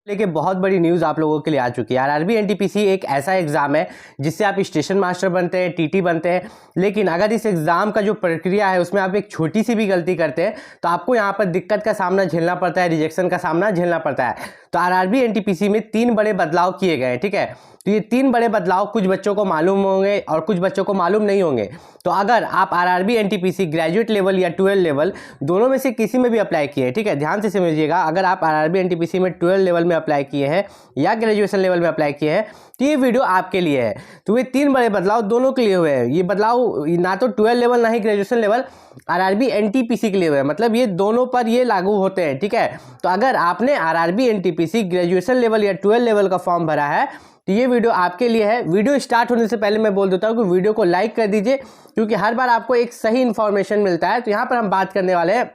लेके बहुत बड़ी न्यूज़ आप लोगों के लिए आ चुकी है। आरआरबी एनटीपीसी एक ऐसा एग्जाम है जिससे आप स्टेशन मास्टर बनते हैं, टीटी बनते हैं। लेकिन अगर इस एग्जाम का जो प्रक्रिया है उसमें आप एक छोटी सी भी गलती करते हैं तो आपको यहाँ पर दिक्कत का सामना झेलना पड़ता है, रिजेक्शन का सामना झेलना पड़ता है। तो आरआरबी एनटीपीसी में 3 बड़े बदलाव किए गए हैं, ठीक है। तो ये 3 बड़े बदलाव कुछ बच्चों को मालूम होंगे और कुछ बच्चों को मालूम नहीं होंगे। तो अगर आप आरआरबी एनटीपीसी ग्रेजुएट लेवल या 12 लेवल दोनों में से किसी में भी अप्लाई किए हैं, ठीक है, ध्यान से समझिएगा। अगर आप आरआरबी एनटीपीसी में 12 लेवल में अप्लाई किए हैं या ग्रेजुएशन लेवल में अप्लाई किए हैं तो ये वीडियो आपके लिए है। तो ये 3 बड़े बदलाव दोनों के लिए हुए हैं। ये बदलाव ना तो 12 लेवल ना ही ग्रेजुएशन लेवल, आरआरबी एनटीपीसी के लिए हुए हैं, मतलब ये दोनों पर ये लागू होते हैं, ठीक है। तो अगर आपने आरआरबी एनटीपीसी ग्रेजुएशन लेवल या 12 लेवल का फॉर्म भरा है तो ये वीडियो आपके लिए है। वीडियो स्टार्ट होने से पहले मैं बोल देता हूँ कि वीडियो को लाइक कर दीजिए, क्योंकि हर बार आपको एक सही इन्फॉर्मेशन मिलता है। तो यहाँ पर हम बात करने वाले हैं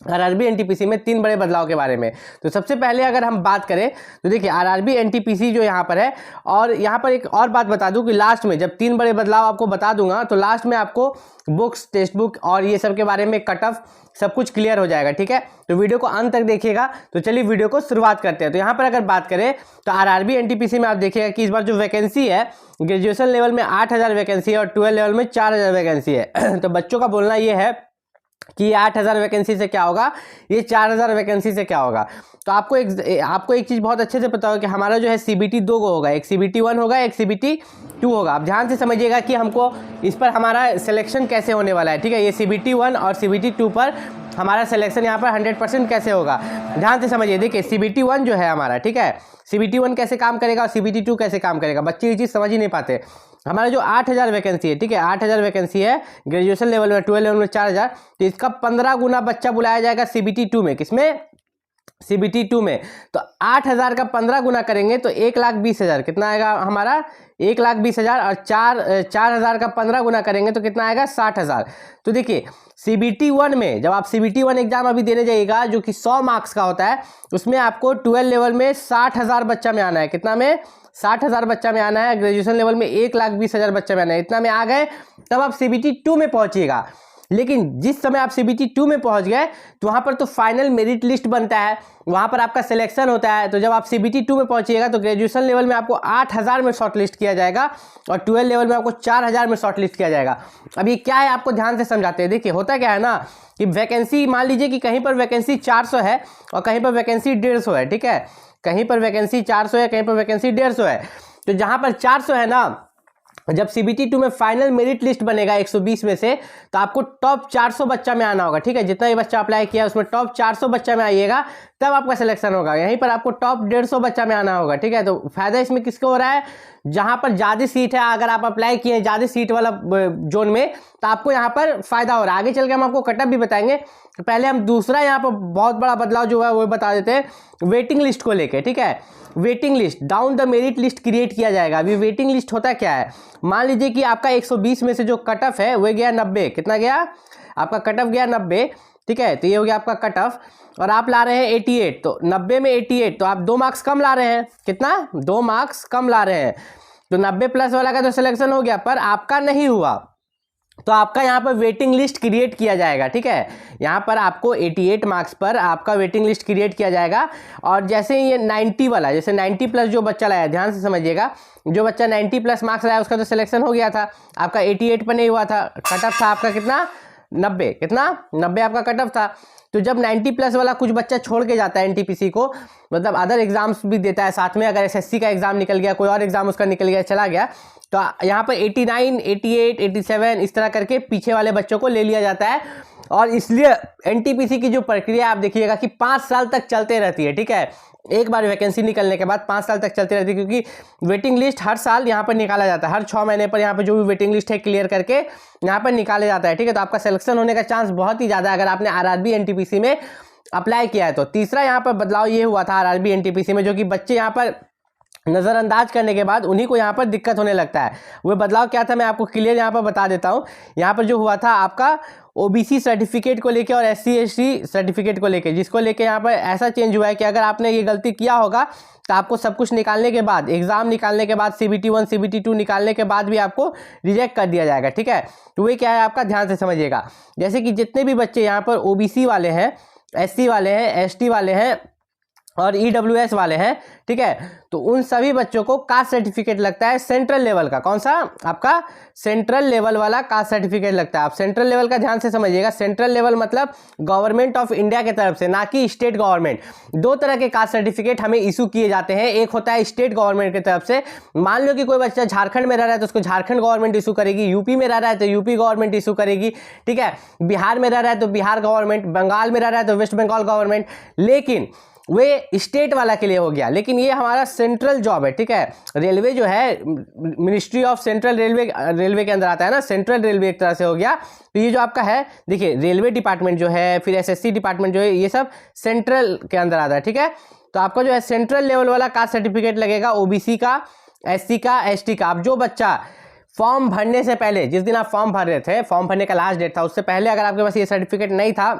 आरआरबी एनटीपीसी में 3 बड़े बदलाव के बारे में। तो सबसे पहले अगर हम बात करें तो देखिए आरआरबी एनटीपीसी जो यहाँ पर है, और यहाँ पर एक और बात बता दूं कि लास्ट में जब 3 बड़े बदलाव आपको बता दूंगा तो लास्ट में आपको बुक्स, टेक्स्ट बुक और ये सब के बारे में कट ऑफ सब कुछ क्लियर हो जाएगा, ठीक है। तो वीडियो को अंत तक देखिएगा। तो चलिए वीडियो को शुरुआत करते हैं। तो यहाँ पर अगर बात करें तो आरआरबी एनटीपीसी में आप देखिएगा कि इस बार जो वैकेंसी है ग्रेजुएशन लेवल में 8000 वैकेंसी है और 12 लेवल में 4000 वैकेंसी है। तो बच्चों का बोलना ये है कि 8000 वैकेंसी से क्या होगा, ये 4000 वैकेंसी से क्या होगा। तो आपको एक चीज़ बहुत अच्छे से पता होगा कि हमारा जो है सीबीटी 2 को होगा, एक सीबीटी 1 होगा, एक सीबीटी 2 होगा। आप ध्यान से समझिएगा कि हमको इस पर हमारा सिलेक्शन कैसे होने वाला है, ठीक है। ये सीबीटी 1 और सीबीटी 2 पर हमारा सिलेक्शन यहाँ पर 100% कैसे होगा, ध्यान से समझिए। देखिए सीबीटी 1 जो है हमारा, ठीक है, सीबीटी 1 कैसे काम करेगा और सीबीटी 2 कैसे काम करेगा, बच्चे ये चीज़ समझ ही नहीं पाते। हमारा जो 8000 वैकेंसी है, ठीक है, 8000 वैकेंसी है ग्रेजुएशन लेवल में, 12 लेवल में 4000, तो इसका 15 गुना बच्चा बुलाया जाएगा सीबीटी 2 में। किसमें? सीबीटी 2 में। तो 8000 का 15 गुना करेंगे तो 1,20,000 कितना आएगा हमारा, 1,20,000, और 4000 का 15 गुना करेंगे तो कितना आएगा, 60,000। तो देखिए सीबीटी 1 में जब आप सीबीटी 1 एग्जाम अभी देने जाइएगा जो कि 100 मार्क्स का होता है, उसमें आपको 12 लेवल में 60,000 बच्चा में आना है। कितना में? 60,000 बच्चा में आना है। ग्रेजुएशन लेवल में 1,20,000 बच्चा में आना है। इतना में आ गए तब आप सीबीटी 2 में पहुंचिएगा। लेकिन जिस समय आप सीबीटी 2 में पहुंच गए तो वहां पर तो फाइनल मेरिट लिस्ट बनता है, वहां पर आपका सिलेक्शन होता है। तो जब आप सीबीटी 2 में पहुंचिएगा तो ग्रेजुएशन लेवल में आपको 8000 में शॉर्ट लिस्ट किया जाएगा और 12 लेवल में आपको 4000 में शॉर्ट लिस्ट किया जाएगा। अब ये क्या है आपको ध्यान से समझाते हैं। देखिए होता क्या है ना कि वैकेंसी, मान लीजिए कि कहीं पर वैकेंसी 400 है और कहीं पर वैकेंसी 150 है, ठीक है, कहीं पर वैकेंसी 400 है, कहीं पर वैकेंसी 150 है। तो जहां पर 400 है ना, जब सीबीटी 2 में फाइनल मेरिट लिस्ट बनेगा 120 में से, तो आपको टॉप 400 बच्चा में आना होगा, ठीक है। जितना ही बच्चा अप्लाई किया उसमें टॉप 400 बच्चा में आइएगा तब आपका सिलेक्शन होगा। यहीं पर आपको टॉप 150 बच्चा में आना होगा, ठीक है। तो फायदा इसमें किसको हो रहा है, जहां पर ज़्यादा सीट है, अगर आप अप्लाई किए ज़्यादा सीट वाला जोन में तो आपको यहाँ पर फायदा हो रहा है। आगे चल के हम आपको कटअप भी बताएंगे। तो पहले हम दूसरा यहाँ पर बहुत बड़ा बदलाव जो है वो बता देते हैं, वेटिंग लिस्ट को लेके, ठीक है। Waiting list, down the merit list create किया जाएगा। अभी वेटिंग लिस्ट होता क्या है, मान लीजिए कि आपका 120 में से जो कट ऑफ है वो गया 90, कितना गया आपका कट ऑफ गया 90, ठीक है। तो ये हो गया आपका कट ऑफ और आप ला रहे हैं 88, तो 90 में 88 तो आप 2 मार्क्स कम ला रहे हैं। कितना? 2 मार्क्स कम ला रहे हैं। तो 90 प्लस वाला का तो सिलेक्शन हो गया, पर आपका नहीं हुआ तो आपका यहाँ पर वेटिंग लिस्ट क्रिएट किया जाएगा, ठीक है। यहाँ पर आपको 88 मार्क्स पर आपका वेटिंग लिस्ट क्रिएट किया जाएगा। और जैसे ये 90 वाला, जैसे 90 प्लस जो बच्चा लाया, ध्यान से समझिएगा, जो बच्चा 90 प्लस मार्क्स लाया उसका तो सिलेक्शन हो गया था, आपका 88 पर नहीं हुआ था। कट ऑफ था आपका कितना, 90, कितना 90 आपका कट ऑफ था। तो जब 90 प्लस वाला कुछ बच्चा छोड़ के जाता है एनटीपीसी को, मतलब अदर एग्जाम्स भी देता है साथ में, अगर एसएससी का एग्जाम निकल गया, कोई और एग्जाम उसका निकल गया, चला गया, तो यहाँ पर 89, 88, 87 इस तरह करके पीछे वाले बच्चों को ले लिया जाता है। और इसलिए एनटीपीसी की जो प्रक्रिया आप देखिएगा कि 5 साल तक चलते रहती है, ठीक है। एक बार वैकेंसी निकलने के बाद 5 साल तक चलती रहती है, क्योंकि वेटिंग लिस्ट हर साल यहाँ पर निकाला जाता है। हर 6 महीने पर यहाँ पर जो भी वेटिंग लिस्ट है क्लियर करके यहाँ पर निकाला जाता है, ठीक है। तो आपका सिलेक्शन होने का चांस बहुत ही ज़्यादा है अगर आपने आरआरबी एनटीपीसी में अप्लाई किया है तो। तीसरा यहाँ पर बदलाव ये हुआ था आरआरबी एनटीपीसी में, जो कि बच्चे यहाँ पर नज़रअंदाज करने के बाद उन्हीं को यहाँ पर दिक्कत होने लगता है। वो बदलाव क्या था मैं आपको क्लियर यहाँ पर बता देता हूँ। यहाँ पर जो हुआ था आपका ओबीसी सर्टिफिकेट को लेके और एससी एसटी सर्टिफिकेट को लेके, जिसको लेके यहाँ पर ऐसा चेंज हुआ है कि अगर आपने ये गलती किया होगा तो आपको सब कुछ निकालने के बाद, एग्जाम निकालने के बाद, सीबीटी 1 सीबीटी 2 निकालने के बाद भी आपको रिजेक्ट कर दिया जाएगा, ठीक है। तो वो क्या है आपका, ध्यान से समझिएगा। जैसे कि जितने भी बच्चे यहाँ पर ओबीसी वाले हैं, एससी वाले हैं, एसटी वाले हैं, और ईडब्ल्यूएस वाले हैं, ठीक है, तो उन सभी बच्चों को कास्ट सर्टिफिकेट लगता है सेंट्रल लेवल का। कौन सा? आपका सेंट्रल लेवल वाला कास्ट सर्टिफिकेट लगता है। आप सेंट्रल लेवल का ध्यान से समझिएगा। सेंट्रल लेवल मतलब गवर्नमेंट ऑफ इंडिया की तरफ से, ना कि स्टेट गवर्नमेंट। दो तरह के कास्ट सर्टिफिकेट हमें इशू किए जाते हैं। एक होता है स्टेट गवर्नमेंट की तरफ से, मान लो कि कोई बच्चा झारखंड में रह रहा है तो उसको झारखंड गवर्नमेंट इशू करेगी, यूपी में रह रहा है तो यूपी गवर्नमेंट इशू करेगी, ठीक है, बिहार में रह रहा है तो बिहार गवर्नमेंट, बंगाल में रह रहा है तो वेस्ट बंगाल गवर्नमेंट। लेकिन वे स्टेट वाला के लिए हो गया, लेकिन ये हमारा सेंट्रल जॉब है, ठीक है। रेलवे जो है मिनिस्ट्री ऑफ सेंट्रल रेलवे के अंदर आता है ना, सेंट्रल रेलवे एक तरह से हो गया। तो ये जो आपका है, देखिए रेलवे डिपार्टमेंट जो है, फिर एसएससी डिपार्टमेंट जो है, ये सब सेंट्रल के अंदर आता है, ठीक है। तो आपका जो है सेंट्रल लेवल वाला कास्ट सर्टिफिकेट लगेगा, ओबीसी का, एससी का, एसटी का। अब जो बच्चा फॉर्म भरने से पहले, जिस दिन आप फॉर्म भर रहे थे, फॉर्म भरने का लास्ट डेट था, उससे पहले अगर आपके पास ये सर्टिफिकेट नहीं था,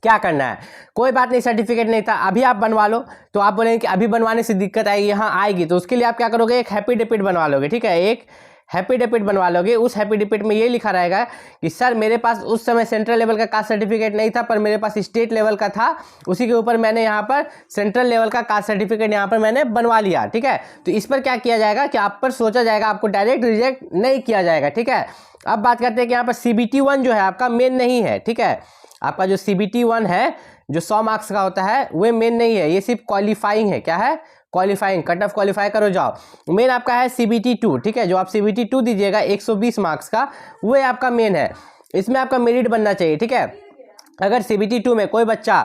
क्या करना है? कोई बात नहीं, सर्टिफिकेट नहीं था, अभी आप बनवा लो। तो आप बोलेंगे कि अभी बनवाने से दिक्कत आएगी, यहाँ आएगी, तो उसके लिए आप क्या करोगे? एक हैप्पी डिपिट बनवा लोगे, ठीक है, एक हैप्पी डिपिट बनवा लोगे। उस हैप्पी डिपिट में ये लिखा रहेगा कि सर मेरे पास उस समय सेंट्रल लेवल का कास्ट सर्टिफिकेट नहीं था, पर मेरे पास स्टेट लेवल का था, उसी के ऊपर मैंने यहाँ पर सेंट्रल लेवल का कास्ट सर्टिफिकेट यहाँ पर मैंने बनवा लिया, ठीक है। तो इस पर क्या किया जाएगा कि आप पर सोचा जाएगा, आपको डायरेक्ट रिजेक्ट नहीं किया जाएगा, ठीक है। अब बात करते हैं कि यहाँ पर CBT 1 जो है आपका मेन नहीं है, ठीक है। आपका जो CBT 1 है, जो 100 मार्क्स का होता है, वो मेन नहीं है, ये सिर्फ क्वालिफाइंग है। क्या है? क्वालिफाइंग, कट ऑफ क्वालिफाई करो जाओ। मेन आपका है CBT 2, ठीक है, जो आप CBT 2 दीजिएगा 120 मार्क्स का, वो आपका मेन है। इसमें आपका मेरिट बनना चाहिए, ठीक है। अगर CBT 2 में कोई बच्चा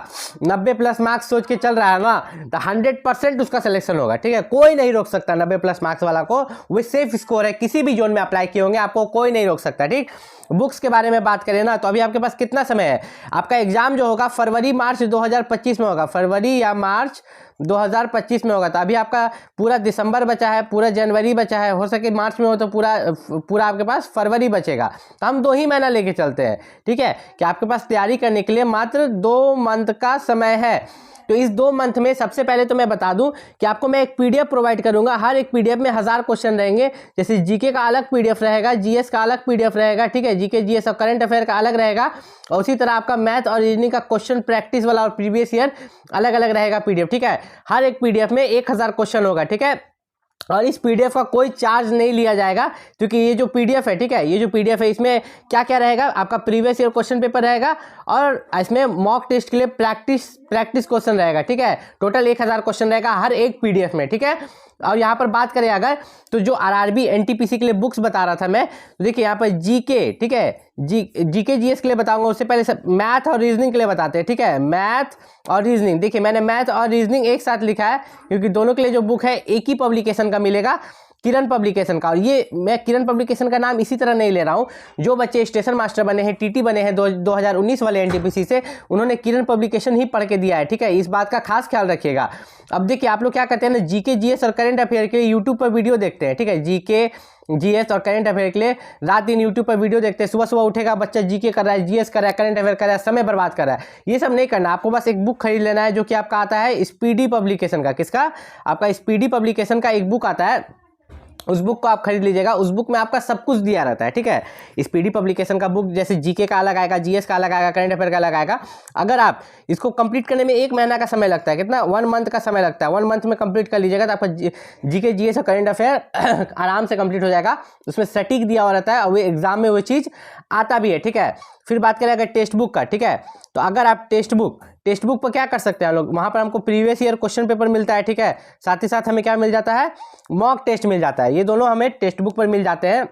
90+ मार्क्स सोच के चल रहा है ना, तो 100% उसका सिलेक्शन होगा, ठीक है। कोई नहीं रोक सकता 90+ मार्क्स वाला को, वो सेफ स्कोर है, किसी भी जोन में अप्लाई किए होंगे, आपको कोई नहीं रोक सकता, ठीक। बुक्स के बारे में बात करें ना, तो अभी आपके पास कितना समय है? आपका एग्जाम जो होगा फरवरी-मार्च 2025 में होगा, फरवरी या मार्च 2025 में होगा। तो अभी आपका पूरा दिसंबर बचा है, पूरा जनवरी बचा है, हो सके मार्च में हो तो पूरा आपके पास फरवरी बचेगा। तो हम 2 ही महीना लेके चलते हैं, ठीक है, कि आपके पास तैयारी करने के लिए मात्र 2 मंथ का समय है। तो इस 2 मंथ में सबसे पहले तो मैं बता दूं कि आपको मैं एक PDF प्रोवाइड करूंगा। हर एक PDF में 1000 क्वेश्चन रहेंगे। जैसे जीके का अलग PDF रहेगा, जीएस का अलग PDF रहेगा, ठीक है, जीके जीएस और करंट अफेयर का अलग रहेगा, और उसी तरह आपका मैथ और रीजनिंग का क्वेश्चन प्रैक्टिस वाला और प्रीवियस ईयर अलग अलग रहेगा PDF, ठीक है। हर एक PDF में 1000 क्वेश्चन होगा, ठीक है। और इस PDF का कोई चार्ज नहीं लिया जाएगा, क्योंकि ये जो PDF है, ठीक है, ये जो PDF है, इसमें क्या क्या रहेगा? आपका प्रीवियस ईयर क्वेश्चन पेपर रहेगा, और इसमें मॉक टेस्ट के लिए प्रैक्टिस क्वेश्चन रहेगा, ठीक है। टोटल 1000 क्वेश्चन रहेगा हर एक PDF में, ठीक है। और यहाँ पर बात करें अगर, तो जो RRB NTPC के लिए बुक्स बता रहा था मैं, तो देखिए यहाँ पर जीके, ठीक है, जीके जीएस के लिए बताऊंगा, उससे पहले सब मैथ और रीजनिंग के लिए बताते हैं, ठीक है। मैथ और रीजनिंग, देखिए मैंने मैथ और रीजनिंग एक साथ लिखा है, क्योंकि दोनों के लिए जो बुक है एक ही पब्लिकेशन का मिलेगा, किरण पब्लिकेशन का। और ये मैं किरण पब्लिकेशन का नाम इसी तरह नहीं ले रहा हूँ, जो बच्चे स्टेशन मास्टर बने हैं, TT बने हैं 2019 वाले NTPC से, उन्होंने किरण पब्लिकेशन ही पढ़ के दिया है, ठीक है। इस बात का खास ख्याल रखिएगा। अब देखिए आप लोग क्या करते हैं ना, जीके जीएस और करंट अफेयर के लिए यूट्यूब पर वीडियो देखते हैं, ठीक है, जीके जीएस और करंट अफेयर के लिए रात दिन यूट्यूब पर वीडियो देखते हैं। सुबह सुबह उठेगा बच्चा, जीके कर रहा है, जीएस कर रहा है, करंट अफेयर कर रहा है, समय बर्बाद कर रहा है। ये सब नहीं करना, आपको बस एक बुक खरीद लेना है, जो कि आपका आता है स्पीडी पब्लिकेशन का। किसका? आपका स्पीडी पब्लिकेशन का एक बुक आता है, उस बुक को आप खरीद लीजिएगा। उस बुक में आपका सब कुछ दिया रहता है, ठीक है। स्पीडी पब्लिकेशन का बुक, जैसे जीके का अलग आएगा, जीएस का अलग आएगा, करंट अफेयर का अलग आएगा। अगर आप इसको कंप्लीट करने में 1 महीना का समय लगता है, कितना? 1 मंथ का समय लगता है। 1 मंथ में कंप्लीट कर लीजिएगा तो आपका जीके जीएस और करंट अफेयर आराम से कंप्लीट हो जाएगा। उसमें सटीक दिया हुआ रहता है, और वो एग्जाम में वो चीज़ आता भी है, ठीक है। फिर बात करें अगर टेक्स्ट बुक का, ठीक है, तो अगर आप टेक्स्ट बुक पर क्या कर सकते हैं लोग, वहाँ पर हमको प्रीवियस ईयर क्वेश्चन पेपर मिलता है, ठीक है। साथ ही साथ हमें क्या मिल जाता है? मॉक टेस्ट मिल जाता है। ये दोनों हमें टेक्स्ट बुक पर मिल जाते हैं।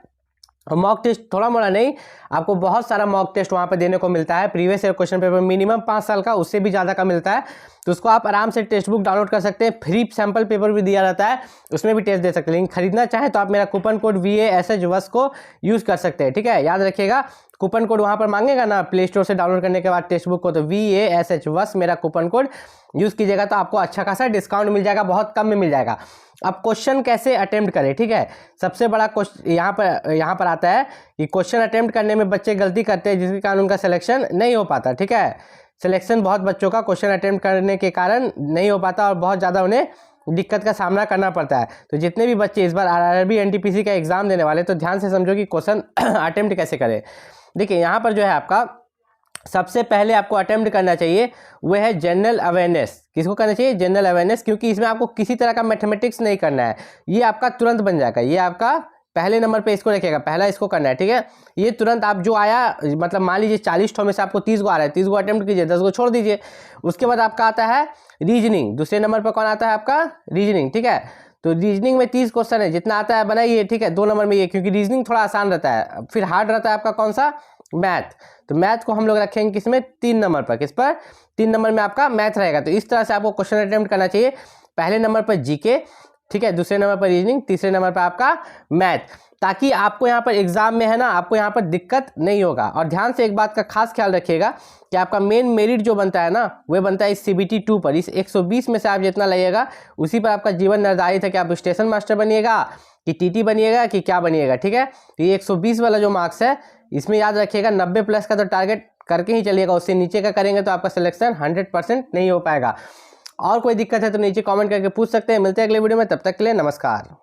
मॉक टेस्ट थोड़ा मोड़ा नहीं, आपको बहुत सारा मॉक टेस्ट वहाँ पे देने को मिलता है। Previous year question paper minimum 5 साल का, उससे भी ज़्यादा का मिलता है। तो उसको आप आराम से टेक्स्ट बुक डाउनलोड कर सकते हैं। फ्री सैम्पल पेपर भी दिया रहता है, उसमें भी टेस्ट दे सकते हैं। लेकिन खरीदना चाहें तो आप मेरा कूपन कोड VASH को यूज़ कर सकते हैं, ठीक है। याद रखिएगा, कूपन कोड वहाँ पर मांगेगा ना प्ले स्टोर से डाउनलोड करने के बाद टेक्स्ट बुक को, तो VASH मेरा कूपन कोड यूज़ कीजिएगा, तो आपको अच्छा खासा डिस्काउंट मिल जाएगा, बहुत कम में मिल जाएगा। अब क्वेश्चन कैसे अटेम्प्ट करें, ठीक है। सबसे बड़ा क्वेश्चन यहाँ पर आता है कि क्वेश्चन अटेम्प्ट करने में बच्चे गलती करते हैं, जिसके कारण उनका सिलेक्शन नहीं हो पाता, ठीक है। सिलेक्शन बहुत बच्चों का क्वेश्चन अटेम्प्ट करने के कारण नहीं हो पाता, और बहुत ज़्यादा उन्हें दिक्कत का सामना करना पड़ता है। तो जितने भी बच्चे इस बार RRB NTPC का एग्जाम देने वाले, तो ध्यान से समझो कि क्वेश्चन अटेम्प्ट कैसे करें। देखिए यहाँ पर जो है आपका सबसे पहले आपको अटेम्प्ट करना चाहिए वो है जनरल अवेयरनेस। किसको करना चाहिए? जनरल अवेयरनेस, क्योंकि इसमें आपको किसी तरह का मैथमेटिक्स नहीं करना है, ये आपका तुरंत बन जाएगा। ये आपका पहले नंबर पे इसको रखिएगा, पहला इसको करना है, ठीक है। ये तुरंत आप जो आया, मतलब मान लीजिए 40 ठो में से आपको 30 को आ रहा है, 30 को अटेम्प्ट कीजिए, 10 को छोड़ दीजिए। उसके बाद आपका आता है रीजनिंग, दूसरे नंबर पर कौन आता है आपका? रीजनिंग, ठीक है। तो रीजनिंग में 30 क्वेश्चन है, जितना आता है बनाइए, ठीक है। 2 नंबर में ये, क्योंकि रीजनिंग थोड़ा आसान रहता है। फिर हार्ड रहता है आपका कौन सा? मैथ। तो मैथ को हम लोग रखेंगे किसमें? 3 नंबर पर। किस पर? 3 नंबर में आपका मैथ रहेगा। तो इस तरह से आपको क्वेश्चन अटेम्प्ट करना चाहिए। पहले नंबर पर जीके, ठीक है, दूसरे नंबर पर रीजनिंग, तीसरे नंबर पर आपका मैथ, ताकि आपको यहाँ पर एग्जाम में है ना, आपको यहाँ पर दिक्कत नहीं होगा। और ध्यान से एक बात का खास ख्याल रखिएगा कि आपका मेन मेरिट जो बनता है ना, वह बनता है इस CBT 2 पर। इस 120 में से आप जितना लाइएगा उसी पर आपका जीवन निर्धारित है कि आप स्टेशन मास्टर बनिएगा कि TT बनिएगा कि क्या बनिएगा, ठीक है। तो ये 120 वाला जो मार्क्स है, इसमें याद रखिएगा 90 प्लस का तो टारगेट करके ही चलिएगा। उससे नीचे का करेंगे तो आपका सिलेक्शन 100% नहीं हो पाएगा। और कोई दिक्कत है तो नीचे कमेंट करके पूछ सकते हैं। मिलते हैं अगले वीडियो में, तब तक के लिए नमस्कार।